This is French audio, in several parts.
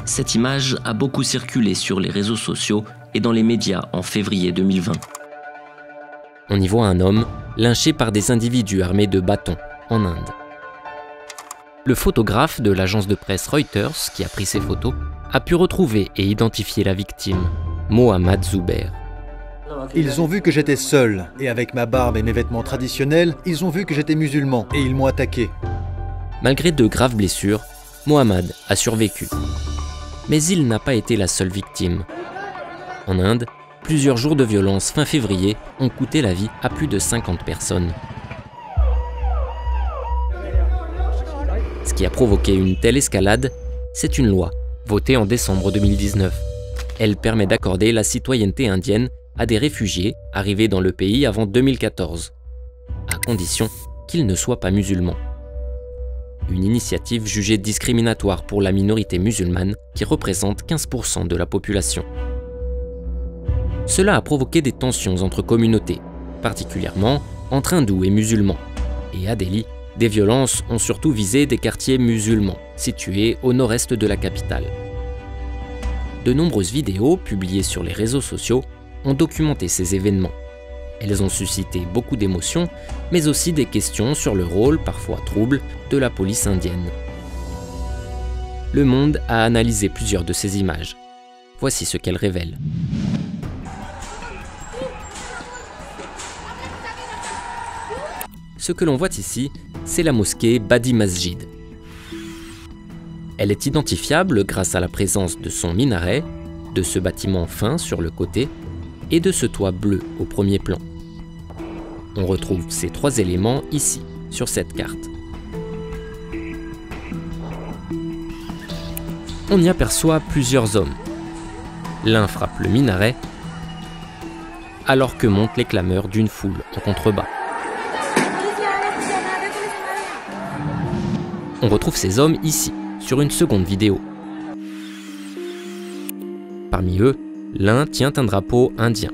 Cette image a beaucoup circulé sur les réseaux sociaux et dans les médias en février 2020. On y voit un homme lynché par des individus armés de bâtons en Inde. Le photographe de l'agence de presse Reuters, qui a pris ces photos, a pu retrouver et identifier la victime, Mohammad Zubair. Ils ont vu que j'étais seul, et avec ma barbe et mes vêtements traditionnels, ils ont vu que j'étais musulman, et ils m'ont attaqué. Malgré de graves blessures, Mohammad a survécu. Mais il n'a pas été la seule victime. En Inde, plusieurs jours de violence fin février ont coûté la vie à plus de 50 personnes. Ce qui a provoqué une telle escalade, c'est une loi, votée en décembre 2019. Elle permet d'accorder la citoyenneté indienne à des réfugiés arrivés dans le pays avant 2014, à condition qu'ils ne soient pas musulmans. Une initiative jugée discriminatoire pour la minorité musulmane qui représente 15% de la population. Cela a provoqué des tensions entre communautés, particulièrement entre hindous et musulmans. Et à Delhi, des violences ont surtout visé des quartiers musulmans, situés au nord-est de la capitale. De nombreuses vidéos publiées sur les réseaux sociaux ont documenté ces événements. Elles ont suscité beaucoup d'émotions, mais aussi des questions sur le rôle, parfois trouble, de la police indienne. Le Monde a analysé plusieurs de ces images. Voici ce qu'elles révèlent. Ce que l'on voit ici, c'est la mosquée Badi Masjid. Elle est identifiable grâce à la présence de son minaret, de ce bâtiment fin sur le côté et de ce toit bleu au premier plan. On retrouve ces trois éléments ici, sur cette carte. On y aperçoit plusieurs hommes. L'un frappe le minaret, alors que montent les clameurs d'une foule en contrebas. On retrouve ces hommes ici, sur une seconde vidéo. Parmi eux, l'un tient un drapeau indien.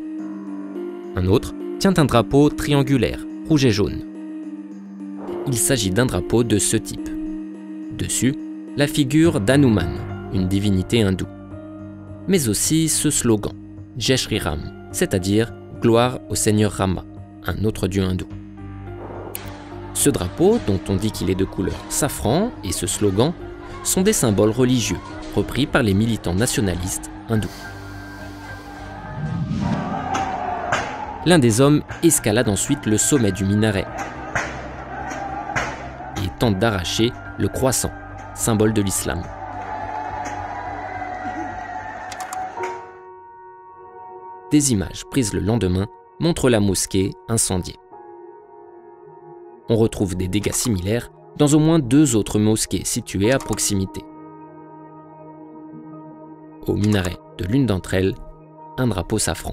Un autre tient un drapeau triangulaire, rouge et jaune. Il s'agit d'un drapeau de ce type. Dessus, la figure d'Hanuman, une divinité hindoue. Mais aussi ce slogan, Jai Shri Ram, c'est-à-dire « Gloire au Seigneur Rama », un autre dieu hindou. Ce drapeau, dont on dit qu'il est de couleur safran, et ce slogan, sont des symboles religieux, repris par les militants nationalistes hindous. L'un des hommes escalade ensuite le sommet du minaret et tente d'arracher le croissant, symbole de l'islam. Des images prises le lendemain montrent la mosquée incendiée. On retrouve des dégâts similaires dans au moins 2 autres mosquées situées à proximité. Au minaret de l'une d'entre elles, un drapeau safran.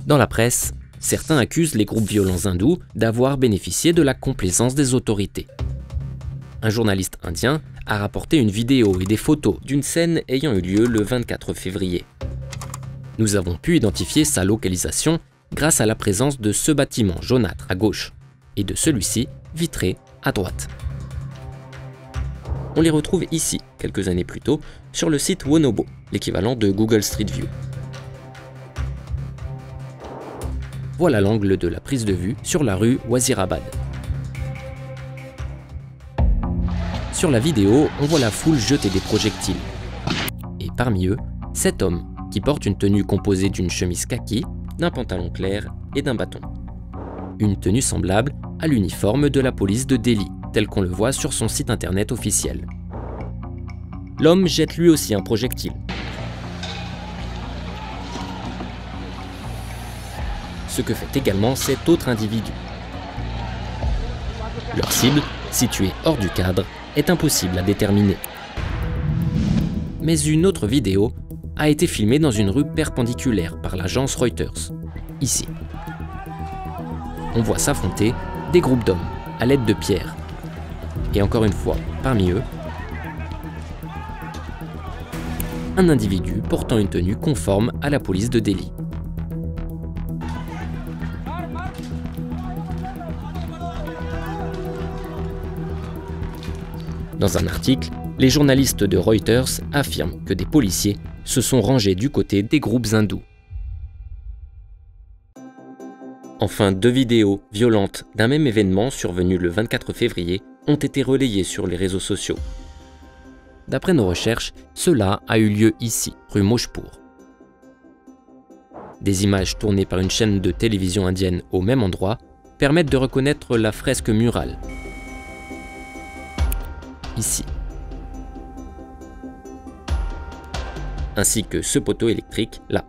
Dans la presse, certains accusent les groupes violents hindous d'avoir bénéficié de la complaisance des autorités. Un journaliste indien a rapporté une vidéo et des photos d'une scène ayant eu lieu le 24 février. Nous avons pu identifier sa localisation grâce à la présence de ce bâtiment jaunâtre à gauche et de celui-ci vitré à droite. On les retrouve ici, quelques années plus tôt, sur le site Wonobo, l'équivalent de Google Street View. Voilà l'angle de la prise de vue sur la rue Wazirabad. Sur la vidéo, on voit la foule jeter des projectiles. Et parmi eux, 7 hommes qui portent une tenue composée d'une chemise kaki, d'un pantalon clair et d'un bâton. Une tenue semblable à l'uniforme de la police de Delhi, tel qu'on le voit sur son site internet officiel. L'homme jette lui aussi un projectile. Ce que fait également cet autre individu. Leur cible, située hors du cadre, est impossible à déterminer. Mais une autre vidéo a été filmée dans une rue perpendiculaire par l'agence Reuters, ici. On voit s'affronter des groupes d'hommes à l'aide de pierres. Et encore une fois, parmi eux, un individu portant une tenue conforme à la police de Delhi. Dans un article, les journalistes de Reuters affirment que des policiers se sont rangés du côté des groupes hindous. Enfin, 2 vidéos violentes d'un même événement survenu le 24 février ont été relayées sur les réseaux sociaux. D'après nos recherches, cela a eu lieu ici, rue Mojpur. Des images tournées par une chaîne de télévision indienne au même endroit permettent de reconnaître la fresque murale. Ici. Ainsi que ce poteau électrique là.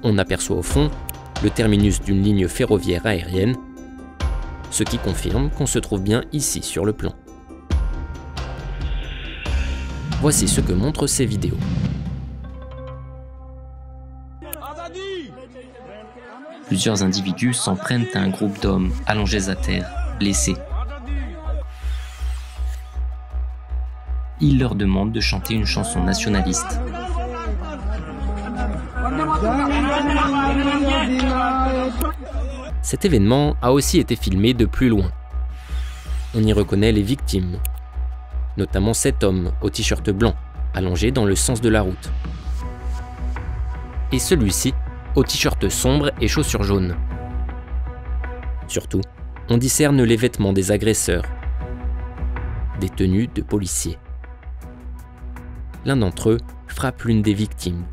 On aperçoit au fond le terminus d'une ligne ferroviaire aérienne, ce qui confirme qu'on se trouve bien ici sur le plan. Voici ce que montrent ces vidéos. Plusieurs individus s'en prennent à un groupe d'hommes allongés à terre, blessés. Ils leur demandent de chanter une chanson nationaliste. Cet événement a aussi été filmé de plus loin. On y reconnaît les victimes, notamment cet homme au t-shirt blanc, allongé dans le sens de la route. Et celui-ci au t-shirt sombre et chaussures jaunes. Surtout, on discerne les vêtements des agresseurs, des tenues de policiers. L'un d'entre eux frappe l'une des victimes.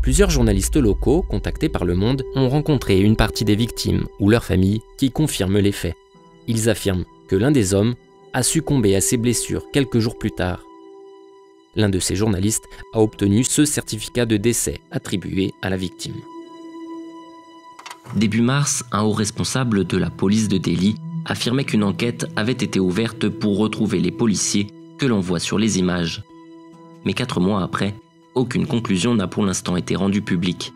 Plusieurs journalistes locaux, contactés par Le Monde, ont rencontré une partie des victimes ou leurs familles qui confirment les faits. Ils affirment que l'un des hommes a succombé à ses blessures quelques jours plus tard. L'un de ces journalistes a obtenu ce certificat de décès attribué à la victime. Début mars, un haut responsable de la police de Delhi affirmait qu'une enquête avait été ouverte pour retrouver les policiers que l'on voit sur les images. Mais 4 mois après, aucune conclusion n'a pour l'instant été rendue publique.